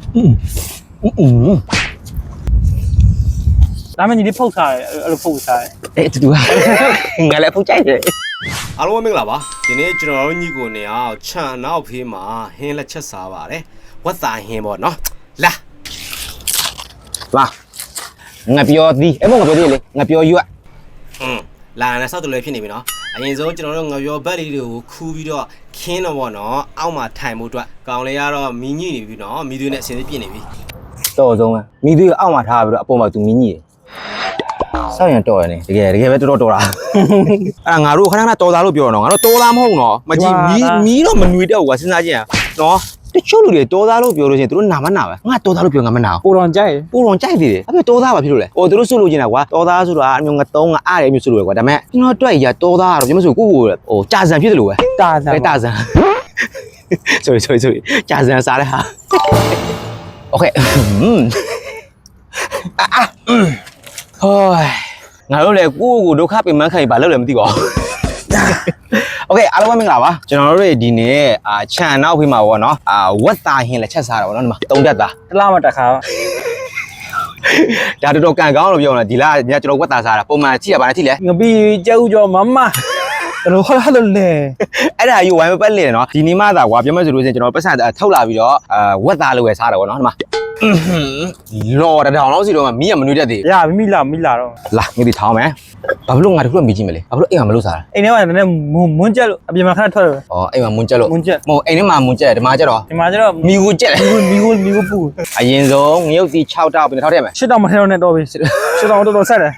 ဒါမှမဟုတ်ဒီဖုတ်စားတယ်အဲ့လိုဖုတ်စားတယ် တူငါလည်းဖုတ်ကြိုက်တယ် အားလုံးမင်္ဂလာပါဒီနေ့ကျွန်တော်တို့ညီကိုနေအောင်ခြံနောက်ဖေးမှာဟင်းလက်ချက်စားပါတယ်ဝတ်သားဟင်းပေါ့နော်လာငါပြောသည်အဲ့မငါပြောသည်လေငါပြောယူอ่ะ လာနေဆောက်တူလည်းဖြစ်နေပြီနော်အရင်ဆုံးကျွန်တော်တို့ငါပြောဘက်လေးတွေကိုခူးပြီးတော့ခင်းတော့ပေါ့နော်အောက်မှာထိုင်မှုအတွက်ကောင်လေးကတော့မီညိနေပြီနော်မီသွေးနဲ့အစင်းပြည့်နေပြီ တော်ဆုံးပဲမိသွေးအောက်မှာထားပြီးတော့အပေါ်မှာသူမင်းကြီးစောက်ရင်တော်ရတယ်တကယ်ပဲတော်တာအဲ့ငါတို့ခဏခဏတော်သားလို့ပြောတော့ငါတို့တော်သားမဟုတ်နော်မကြည့်မီးတော့မနွေတော့ကွာစဉ်းစားကြည့်ရနော်တချို့လူတွေတော်သားလို့ပြောလို့ရှိရင်သူတို့နာမနာပဲငါတော်သားလို့ပြောငါမနာဘူး ပူတော်ကြိုက် ပူတော်ကြိုက်သေးတယ်အဲ့ဒါတော်သားပါဖြစ်လို့လေဟိုသူတို့ဆွလို့ကျင်တာကွာတော်သားဆိုတာအမျိုးငါတုံးငါအားတယ်အမျိုးဆွလို့လေကွာဒါပေမဲ့ကျွန်တော်တွေ့ရတော်သားကတော့ကျွန်မဆိုကိုဟိုကြာစံဖြစ်တယ်လို့ပဲ တာစား တာစံ sorry ကြာစံစားတဲ့ဟာ okay ဟိုငါတို့လေကိုဒုက္ခပင်မခံဘာလို့လဲမသိပါဘူး okay အားလုံးပဲမင်္ဂလာပါကျွန်တော်တို့ဒီနေ့ခြံနောက်ဖေးမှာပေါ့နော်ဝက်သားဟင်းလက်ချက်စားတာပေါ့နော်ဒီမှာ3တက်သား တလားမတက်ခါ ဒါတော်ကန်ကောင်းလို့ပြောနေတာဒီလားညကျွန်တော်ဝက်သားစားတာပုံမှန်ကြည့်ရပါနဲ့ကြည့်လေ ငပီကျဲဦးကျော်မမကျွန်တော်ဟဲ့လို့လေ အဲ့ဒါယူဝိုင်းမပတ်လေနော်ဒီနေ့မှသာကွာပြောမှဆိုလို့ရှိရင်ကျွန်တော်ပတ်စံထုတ်လာပြီးတော့ဝက်သားလို့ပဲစားတာပေါ့နော်ဒီမှာလော်တောင်လောက်စီတော့မီးကမနွေးတတ်သေး ရမိလာတော့ လာငါဒီထောင်းမယ်ဘာလို့ငါတို့ကမီးကြည့်မလဲဘာလို့အိမ်မှာမလို့စားတာ အိမ်ထဲမှာလည်းမွန်းကျက်လို့အပြင်မှာခဏထွက်တယ် ဩအိမ်မှာမွန်းကျက်လို့မဟုတ်အိမ်ထဲမှာမွန်းကျက်ဒီမှာကျတော့ ဒီမှာကျတော့ မီကိုကျက် မီကိုပူ အရင်ဆုံးငရုတ်စီ6တောက်ပြီးထောက်ထည့်မယ် ရှစ်တောင်မထဲတော့နဲ့တော့ပြီရှစ်တောင်တော်ဆက်တယ်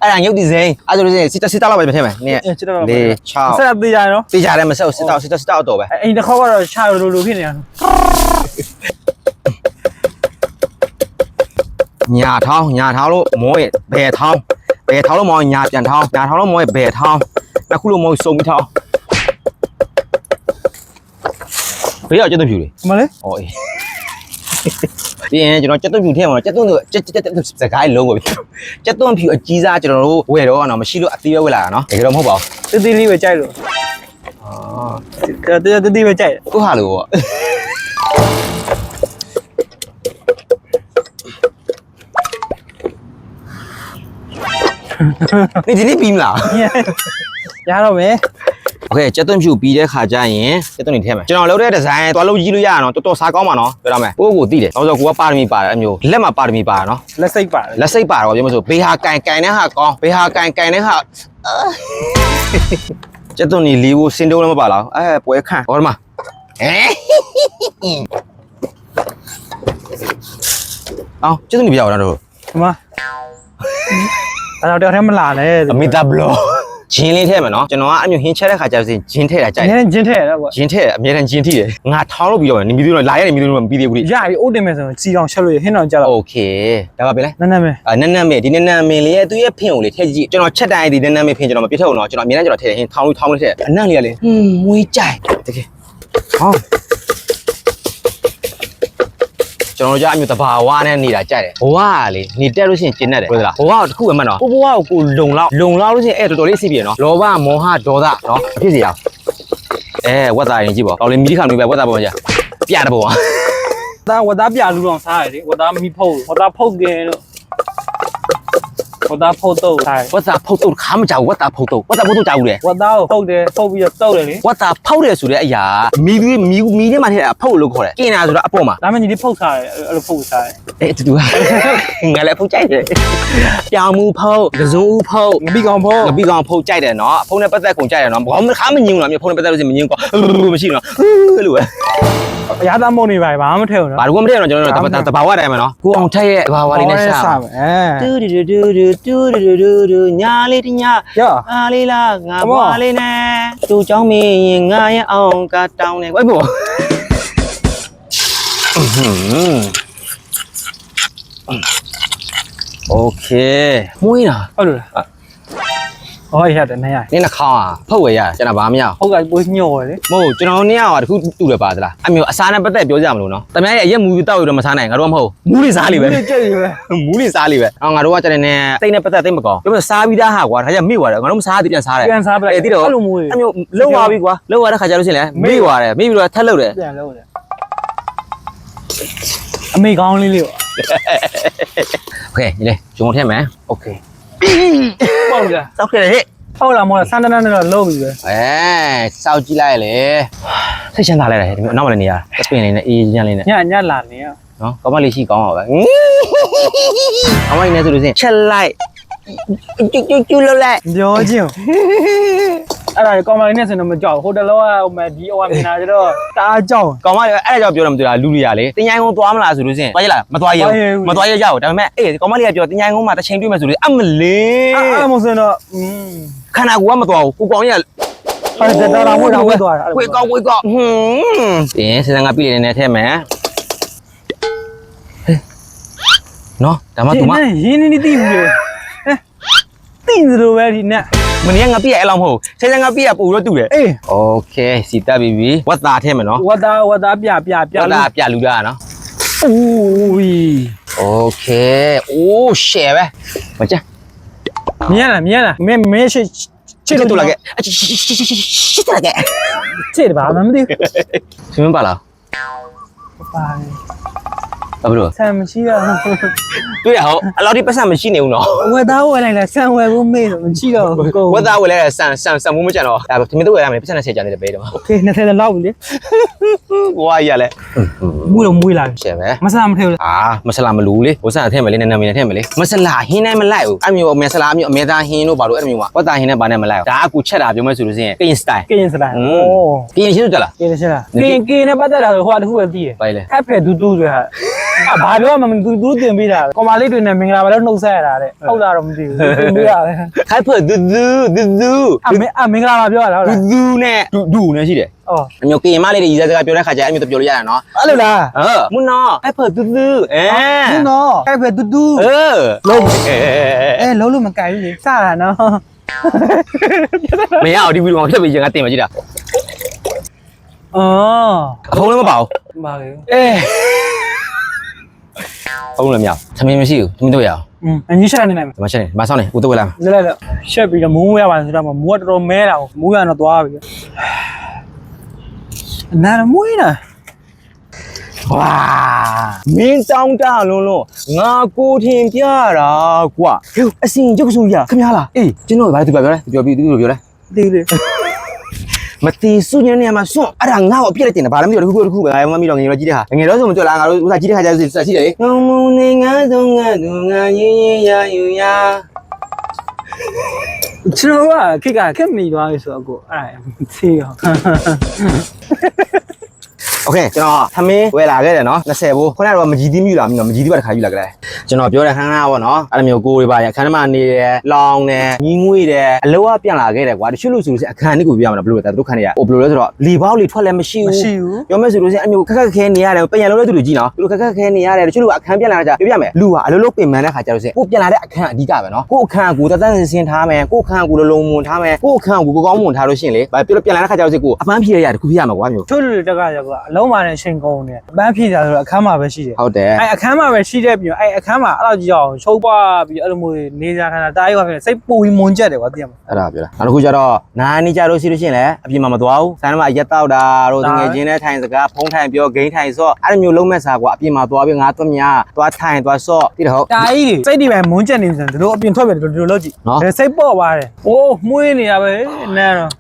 အဲ့ဒါငရုတ်ဒီစိမ်းအဲ့ဆိုလို့ရှိရင်စစ်တောက်လောက်ပဲထည့်မယ်နည်း ရှစ်တောင် 4 6 ဆက်သေးရနော် တေးကြတယ်မဆက်စစ်တောက်တော့ပဲ အိမ်တစ်ခေါက်ကတော့ရှာလိုဖြစ်နေတာ ညာထောင်းလို့မောရဲ့ဘယ်ထောင်းလို့မောညာပြန်ထောင်းညာထောင်းလို့မောရဲ့ဘယ်ထောင်းနှစ်ခုလို့မောစုံပြီးထောင်းဘယ်ရောက်ကျက်သွင်းဖြူလေ မလေး ဟောအေးပြီးရင်ကျွန်တော်ကျက်သွင်းဖြူထဲမှာကျက်သွင်းစကားလုံးကိုကျက်သွင်းဖြူအကြီးစားကျွန်တော်တို့ဝယ်တော့နော်မရှိလို့အသေးပဲဝယ်လာတာနော်တကယ်တော့မဟုတ်ပါဘူး တေးလေးပဲကြိုက်လို့တေးပဲကြိုက် ကိုဟာလို့ပေါ့ဒီနေ့ပြီးမလား ရတော့မယ် โอเคကျက်သွင်းဖြူပြီးတဲ့ခါကျရင်ကျက်သွင်းနေထဲမှာကျွန်တော်လုပ်တဲ့ဒီဇိုင်းသွားလုပ်ကြည့်လို့ရရနော်တော်စားကောင်းပါနော်ပြောရမယ်ကိုကိုသိတယ်နောက်ဆိုကိုကပါရမီပါတယ်အမျိုးလက်မှာပါရမီပါနော် လက်စိတ်ပါတယ် လက်စိတ်ပါတော့ပြောမဆိုဘေးဟာကန်တဲ့ဟာကောင်းဘေးဟာကန်တဲ့ဟာကျက်သွင်းနေလီကိုစင်တုံးလည်းမပါလားပွဲခန့်ဟောဒီမှာအောင်ကျက်သွင်းနေပြရအောင်တော့ ဒီမှာအဲ့တော့ထဲမလာနဲ့ အမီတာဘလော့ဂျင်းလေးထဲမှာနော်ကျွန်တော်ကအမျိုးဟင်းချက်တဲ့ခါကျတော့ဂျင်းထဲတာကြိုက် နည်းဂျင်းထဲရတော့ကွာ ဂျင်းထဲအမြဲတမ်းဂျင်းထိတယ်ငါထောင်းလို့ပြီးတော့နေမီတို့လာရနေမီတို့မပြီးသေးဘူးလေ ရပြီအိုးတင်မယ်ဆိုရင်စီအောင်ချက်လို့ဟင်းအောင်ကြတော့ โอเคဒါပါပဲလေ နန်းမယ် နန်းမေဒီနန်းမေလေးရဲ့သူ့ရဲ့ဖင်ကိုလေထည့်ကြည့်ကျွန်တော်ချက်တိုင်းဒီနန်းမေဖင်ကျွန်တော်မပြတ်ထုတ်တော့ကျွန်တော်အမြဲတမ်းကျွန်တော်ထည့်တယ်ဟင်းထောင်းလို့ထည့်အနံ့လေးကလေမွေးကြိုက်တကယ်ဟောကျွန်တော်ကြားအမျိုးတဘာဝနဲ့နေတာကြိုက်တယ်ဘဝကလေနေတက်လို့ရှိရင်ကျင်တတ်တယ်ဟုတ်လားဘဝကတခုပဲမှတ်တော့ဘဝကိုလုံလောက်လို့ရှိရင်တော်တော်လေးစိပြည့်နော်လောဘမောဟဒေါသနော်ဖြစ်စီအောင်ဝက်သားရင်ကြည့်ပါကောင်းလေးမီးခါမျိုးပဲဝက်သားပေါ်မှာပြတဲ့ဘဝ ဒါဝသားပြလူအောင်စားရတယ်ဝသားမီဖုတ်ဝသားဖုတ်ကဲလို့ဝသားဖုတ်တော့စား ဝက်သားဖုတ်တော့ခါမကြောက်ဝက်သားဖုတ်တော့ကြောက်ဘူးလေ ဝသားကိုဖုတ်တယ်ဖုတ်ပြီးတော့တုတ်တယ်လေ ဝက်သားဖောက်တယ်ဆိုတဲ့အရာမီးထဲမှာထည့်တာဖုတ်လို့ခေါ်တယ်กินတာဆိုတာအပေါ်မှာ ဒါမှမဟုတ်ဒီဖုတ်စားတယ်အဲ့လိုဖုတ်စားတယ် တူငါလည်းဖုတ်ကြိုက်တယ်ပြောင်မှုဖုတ်ကစုံဦးဖုတ် ငပိကောင်ဖုတ် ငပိကောင်ဖုတ်ကြိုက်တယ်နော်ဖုတ်နဲ့ပတ်သက်ကုန်ကြိုက်တယ်နော်ဘာမှခါမညင်ဘူးလားမြေဖုတ်နဲ့ပတ်သက်လို့ရှိရင်မညင်ကွာမရှိဘူးနော်လို့ပဲ အရာသားမုံနေပါဘာမှမထည့်ဘူးနော် ဘာလို့မထည့်တော့ကျွန်တော်တို့တဘာဝတိုင်းမှာနော်ကိုအောင်ထက်ရဲ့တဘာဝလေးနဲ့စားတူညာလေးတညာ ရော အားလေးလားငါဘွားလေးနဲ့တူချောင်းမင်းရင်ငါရဲ့အောင်ကတောင်းနေဝိုက်ဘောโอเคမွေးတာ ဟုတ်လို့လားဟောရတယ်နေရ နင်းနှခေါင်းဖုတ်ဝယ်ရကျွန်တော်ဘာမရ ဟုတ်ကပိုးညှော်လေ မဟုတ်ကျွန်တော်နင်းကတခုတူတယ်ပါသလားအမျိုးအစားနဲ့ပတ်သက်ပြောကြမလို့နော်တမန်ရဲ့အရက်မူပြီးတောက်ရတော့မစားနိုင်ငါတို့ကမဟုတ်မူးလေးစားလိပဲ ကြက်ရပဲ မူးလေးစားလိပဲငါတို့ကကျွန်တော်နဲ့တိတ်နဲ့ပတ်သက်သိမကောင်းပြောမစားပြီးသားဟာကွာဒါကြမိသွားတယ်ငါတို့မစားသေးပြန်စားတယ် ပြန်စားပလိုက် တိတော့ အဲ့လိုမျိုး အမျိုးလှုပ်သွားပြီကွာလှုပ်သွားတဲ့ခါကျလို့ရှိရင်လေမိသွားတယ်မိပြီးတော့ထက်လှုပ်တယ် ပြန်လို့တယ် အမေကောင်းလေးလေးပေါ့ โอเคဒီလေဂျုံထည့်မယ်โอเค ပေါ့ဗျာ စောက်ခဲ့ဟဲ့ ဟုတ်လားမောဆန်းတန်းနဲ့တော့လုံးပြီပဲ စောက်ကြည့်လိုက်လေစိတ်ချမ်းသာလိုက်တယ်ဒီနောက်မလည်းနေရစပင်လေးနဲ့အေးချမ်းလေးနဲ့ ညလာနေရ နော်ကောင်းမလေးရှိကောင်းပါပဲအမိုင်းနေဆိုလို့စင်ချက်လိုက်ကျူလောက်လိုက် ပြောချင်းအဲ့ဒါကောင်မလေးနဲ့ဆိုတော့မကြောက်ဟိုတလောကဟိုမဒီအဝမြင်လာကြတော့တအားကြောက် ကောင်းမလေးအဲ့ဒါကြောင့်ပြောတော့မသိလားလူတွေကလေတင်ញိုင်းကုန်းသွားမလားဆိုလို့စင်သွားရလားမသွားရဘူးမသွားရကြဘူးဒါပေမဲ့အေးကောင်းမလေးကပြောတင်ញိုင်းကုန်းမှာတစ်ချိန်တွေ့မယ်ဆိုလို့အမလေး အဲ့မစင်တော့ခန္ဓာကိုယ်ကမသွားဘူးကိုကောင်ကြီးက အဲ့ဒါတော့ဝတ်သွားတာ ဝေကောက်တင်းစစငါပြည့်နေနေထဲမယ်နော်ဒါမှသူမ ရင်းနေတိဘူးလေတိနေလို့ပဲဒီနဲ့ မနေ့ငါပြည့်အဲ့လောက်မဟုတ်စစငါပြည့်ကပူတော့တူတယ် အေး โอเคစီတက်ပြီပြီဝတ်သားထဲမယ်နော် ဝတ်သားပြ ဝတ်သားပြလူတာနော် ဦးဝီ โอเคโอ้ရှယ်ပဲမကြ မြင်လားမင်းချစ် တူလာခဲ့ချစ်လာခဲ့ ချစ်တယ်ဘာမှမသိဘူး စမပါလား ပါ ဘာလို့ ဆန်မရှိတော့ တွေ့ရဟောအလောက်ဒီပတ်စံမရှိနေဘူးနော် ဝတ်သားဝယ်လိုက်လားဆန်ဝယ်ဖို့မေ့တော့မရှိတော့ကို ဝတ်သားဝယ်လဲဆန်မှုမကြတော့ဒါသမင်းတို့ဝယ်ရမယ်ပတ်စံနဲ့ဆက်ကြနေတယ်ပေးတော့ โอเค20လောက်ပြီလေ ဘွားကြီးရလဲ မူးတော့မွေးလာ ရှယ်ပဲ မဆလာမထဲဘူး အာမဆလာမလူလေဝဆန်ထဲမယ်လေနည်းနည်းမင်းထဲမယ်လေမဆလာဟင်းနိုင်မလိုက်ဘူးအဲ့မျိုးမဆလာမျိုးအမေသားဟင်းတို့ဘာလို့အဲ့မျိုးကဝတ်သားဟင်းနဲ့ဘာနဲ့မလိုက်ဘူးဒါကကူချက်တာပြောမယ်ဆိုလို့ရှိရင်ကရင်စတိုင် ကရင်စတိုင်း ကရင်ရှင်းတော့လား ကရင်ရှင်းလားကရင်နဲ့ပတ်သက်တာဆိုဟိုတခုပဲသိတယ် ဘာလဲ ခက်ဖက်တူဆိုဟာဘာပြောမှမတူတင်ပေးတာကောင်မလေးတွေနဲ့မင်္ဂလာပါလို့နှုတ်ဆက်ရတာတဲ့ဟုတ်လားတော့မသိဘူးတင်ပေးရတယ် ခိုက်ဖို့ဒူမင်္ဂလာပါပြောရတာဟုတ်လား ဒူနဲ့ဒူနဲ့ရှိတယ် အော် အမျိုးကရင်မလေးတွေရည်စားစကားပြောတဲ့ခါကျအဲ့မျိုးတော့ပြောလို့ရတာနော် အဲ့လိုလား မွန်းနော်ခိုက်ဖို့ဒူအဲ နင်တော့ခက်ဖက်တူ လုံး လုံးလို့မကြိုက်ဘူးလေစတာနော် မရအောင်ဒီဗီဒီယိုမှာဖြတ်ပြီးရင်ငါတင်မကြည့်တာ အော် အဖုံးလည်းမပါဘူး ပါလေ အဖုံးလည်းမရသမင်းမရှိဘူးသမင်းတို့ရအောင် အညီရှာနေနိုင်မှာ ဒီမှာချက်နေမဆောင်းနေဦးတော့ဝလာ လက်ရှက်ပြီးတော့မူးရပါဆိုတော့မူးကတော်တော်မဲတာမူးရတော့သွားပြီနာမွေးနာ ဝါမင်းတောင်းတလုံးငါကိုထင်ပြတာကွာအစင်ကျုပ်စုရခင်ဗျားလားအေးကျွန်တော်ဘာသူပြောလဲပြောပြီးသူပြောလဲ ဒီလေ မတီးစုညနေမှာစွန့်အဲ့ဒါငါ့ကိုအပြစ်လိုက်တင်တယ်ဘာလဲမသိတော့တစ်ခုငါမမီတော့ငယ်တော့ကြီးတဲ့ဟာငယ်တော့ဆိုမကြွလာငါတို့ဥစားကြီးတဲ့ခါကျဆက်ရှိတယ်ငုံမုံနေငါဆုံးငါသူငါရင်ရယူရ ကျွန်တော်ကခက်မိသွားပြီဆိုတော့ကိုအဲ့သိရော โอเคကျွန်တော်သမင်းဝယ်လာခဲ့တယ်နော်20ဘိုးခုနကတော့မကြီးသီးမြူလာမြူမကြီးသီးပါတစ်ခါယူလာခဲ့တယ်ကျွန်တော်ပြောတဲ့ခန်းကားပေါ့နော်အဲ့လိုမျိုးကိုတွေပါရခန်းထဲမှာနေတယ်လောင်းတယ်ညီးငွေ့တယ်အလောကပြန်လာခဲ့တယ်ကွာတချို့လို့ဆိုလို့အခန်းလေးကိုပြရမှာဘယ်လိုလဲသူတို့ခန်းတွေကဟိုဘယ်လိုလဲဆိုတော့လီပေါက်လီထွက်လည်းမရှိဘူးပြောမယ်ဆိုလို့အမျိုးခက်ခဲနေရတယ်ပြန်လုံးလဲသူတို့ကြည့်နော်သူတို့ခက်ခဲနေရတယ်တချို့လူအခန်းပြန်လာကြပြမယ်လူကအလိုလိုပင်ပန်းတဲ့ခါကျတော့ကိုပြန်လာတဲ့အခန်းအဓိကပဲနော်ကိုအခန်းကိုတန်းစင်ထားမယ်ကိုအခန်းကိုလုံးမွန်ထားမယ်ကိုအခန်းကိုကောင်းမွန်ထားလို့ရှရင်လေဘာပြောပြန်လာတဲ့ခါကျတော့ကိုအပန်းဖြည့်ရတခုပြရမှာကွာမျိုး ချို့လူတက်ကရောက်ကအလုံးပါနဲ့ရှင်ကုန်နေအပန်းဖြည့်တာဆိုတော့အခန်းမှာပဲရှိတယ် ဟုတ်တယ် အဲ့အခန်းမှာပဲရှိတဲ့ပြီးအဲ့အခန်းမှာအဲ့လိုကြီးအောင်ချုပ်ပွားပြီးအဲ့လိုမျိုးနေကြခါတားရွာဖြစ်စိတ်ပူပြီးမွန်ကျက်တယ်ကွာသိရမလား အဲ့ဒါပြောတာနောက်တစ်ခုကျတော့နားနေကြလို့ရှိလို့ရှရင်လေအပြင်မှာမသွားဘူးဆိုင်ထဲမှာရက်တောက်တာတို့ငွေချင်းနဲ့ထိုင်စကားဖုံးထိုင်ပြောဂိမ်းထိုင်ဆော့အဲ့လိုမျိုးလုံးမဲ့စားကွာအပြင်မှာသွားပြီးငါသွားမြသွားထိုင်သွားဆော့တိတယ်ဟုတ် တာကြီးတွေစိတ်တွေပဲမွန်ကျက်နေစံဒီလိုအပြင်ထွက်ပြီဒီလိုလုပ်ကြည့်စိတ်ပေါ့ပါတယ်โอ้မှုေးနေရပဲနားတော့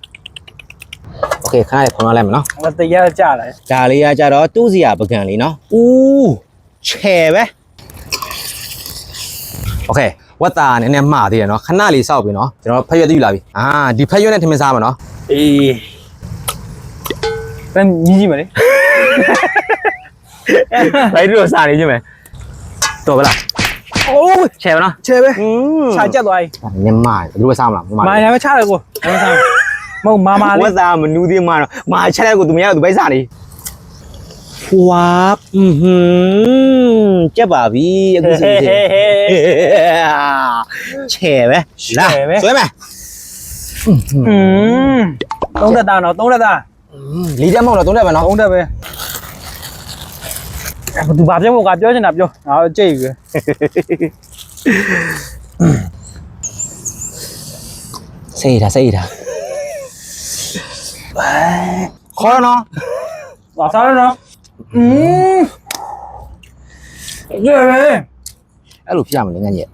โอเคခဏလေးဖုံးလိုက်မယ်နော် ငါတရားကြလာတယ် ဒါလေးကကြတော့တူးစရာပကံလေးနော်ဦးချဲပဲโอเคဝတ်တာနည်းနည်းမှားသေးတယ်နော်ခဏလေးစောက်ပြီနော်ကျွန်တော်ဖက်ရွက်သိယူလာပြီဒီဖက်ရွက်နဲ့ထမင်းစားမှာနော် အေးဘယ်ညီကြီးမလဲ လိုက်တို့စားနေချင်းမယ်တော်ပါလား အိုး ချဲပဲနော် ချဲပဲခြာကြက်သွားပြီ နည်းမှားဘယ်လိုစားမလား မာရပဲချတယ်ကိုမစားမဟုတ်မာဝလေးတ်တာမနူးသေးမှာတော့မာချက်တဲ့ကိုသူမရသူပဲစားနေဝါကြက်ပါပြီအခုစင်ချဲပဲလာဆွဲမယ် သုံးတက်တာနော်သုံးတက်တာ လေးတက်မဟုတ်တော့သုံးတက်ပဲနော် သုံးတက်ပဲအဲ့သူဘာပြောမို့ကပြောချင်တာပြောငါကြိတ်ပြီ စိတ်တာခေါ်နော် ငါစားရနော်对呗。 အဲ့လိုဖြစ်ရမလဲငါကြီး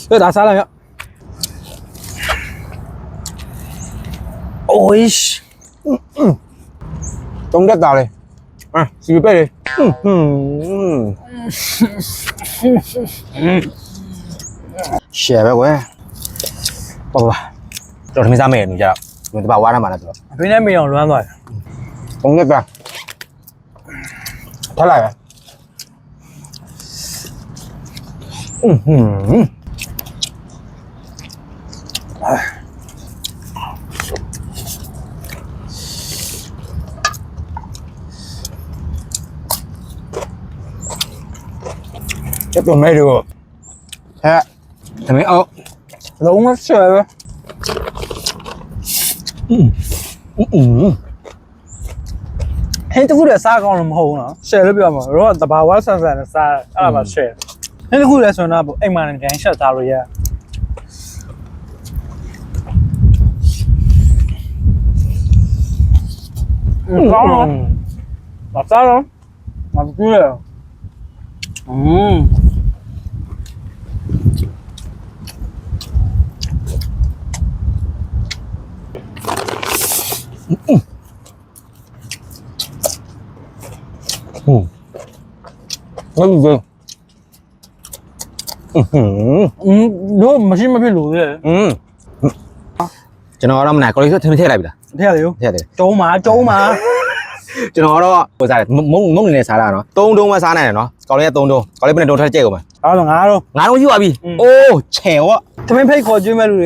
这打啥了呀？哦咦， တုံးတက်တာလေစီပဲလေရှယ်ပဲကွယ်ပေါ့ပါတော့သမီးစားမယ်နေကြတော့ဒီပါဝါရမှာလားဆိုတော့ 昨天没有乱来。 တုံးတက်ကထလိုက်ပဲ这都没有，哎，怎么哦？龙个吃呗。嘿，这个啥讲那么好呢？吃了不要嘛，如果大把碗散散的啥，阿拉把吃。嘿，这个说那不，哎妈，你看小咋了呀？高了，老咋了？老贵了。那个，如果没事没别卤的，ကျွန်တော်တော့မနိုင်ကိုလေးဆိုထမထည့်လိုက်ပြီလား 听下流。 ထည့်တယ် 粥嘛，粥嘛。 ကျွန်တော်တော့ဟိုစားတယ်မုံနေနဲ့စားတာနော်3တုံးပဲစားနိုင်တယ်နော်ကောင်းလေးက3တုံးကောင်းလေးဘယ်နဲ့တုံးထက်ကြိတ်ကုန်မှာ 然后俺喽， ငါတော့ယူပါပြီအိုးချယ်ဝ့ 他们配烤鸡没卤的。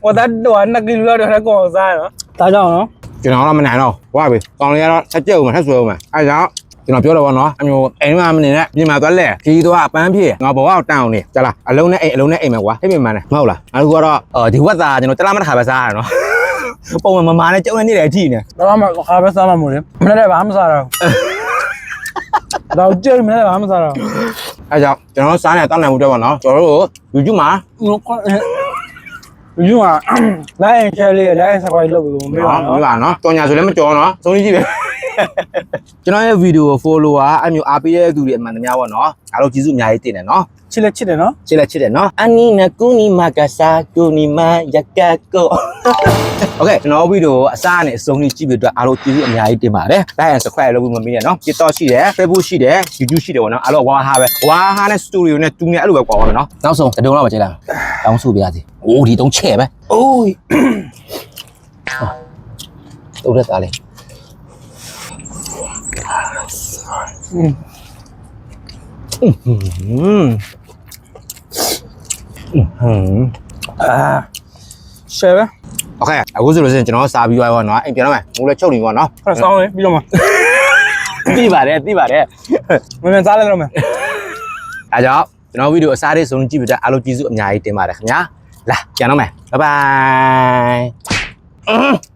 我在玩那个料的，他跟我啥了？咋讲呢？ ကျွန်တော်တော့မနိုင်တော့ဝါပြီကောင်းလေးကတော့ထက်ကြိတ်ကုန်မှာထက်ဆွဲကုန်မှာအဲဒါကျွန်တော်ပြောတော့ဗောနော်အမျိုးအိမ်မှာမနေနဲ့ပြင်မှာသွားလဲခီးသွားအပန်းဖြစ်ငါဘောကတောင်းနေကြလားအလုံးနဲ့အိမ်မယ်ကွာအိမ်မှန်တယ်မဟုတ်လားအခုကတော့ဒီဝက်သားကျွန်တော်တလားမတစ်ခါပဲစားရတယ်နော်ပုံမှန်မမာနဲ့ကျုံနေနေတဲ့အထိနေ 老妈咖啡啥嘛没的，没得办法啥了。老姐没得办法啥了。 အဲကြောင့်ကျွန်တော်စားနေတောင်းနိုင်မှုတော့ဗောနော်ကျွန်တော်တို့ YouTube မှာ 用啊，来一千里，来一千块六百多，没有 နော်ဒီပါနော်တော်ညာဆိုလည်းမကြောနော်သုံးကြည့်ပဲကျွန်တော်ရဲ့ဗီဒီယို follower အမျိုးအားပေးတဲ့သူတွေအမှန်တများဗောနော်အားလုံးကျေးဇူးအများကြီးတင်တယ်နော် 吃了吃的喏。 ချစ်လက်ချစ်တယ်နော်အနီနကူနီမာကာဆာကူနီမာယကကိုโอเคကျွန်တော်ဗီဒီယိုအစားနဲ့အဆုံးလေးကြည့်ပြီးတော့အားလုံးကျေးဇူးအများကြီးတင်ပါတယ် like and subscribe လုပ်ဖို့မမေ့နဲ့နော် TikTok ရှိတယ် Facebook ရှိတယ် YouTube ရှိတယ်ဗောနော်အားလုံးဝါဟာပဲဝါဟာနဲ့ studio နဲ့တူနေအဲ့လိုပဲကွာပါမယ်နော်နောက်ဆုံးတဒုံတော့မကြည့်လိုက်တောင်းစုပြရစီအိုးဒီတုံးချဲ့ပဲအိုးတုံးရက်သားလေး吃呗。 โอเคအခုဆိုလို့ရှိရင်ကျွန်တော်စားပြီးသွားပါတော့အိမ်ပြန်တော့မယ်မိုးလည်းချုပ်နေပါတော့ 快烧嘞，比较嘛。 သိပါတယ် 没没咋来了没？ အဲကြောင့်ကျွန်တော်ဗီဒီယိုအစားလေးစုံကြည့်ပြီးတော့အားလုံးကျေးဇူးအများကြီးတင်ပါတယ်ခင်ဗျာလာပြန်တော့မယ်ဘိုင်ဘိုင်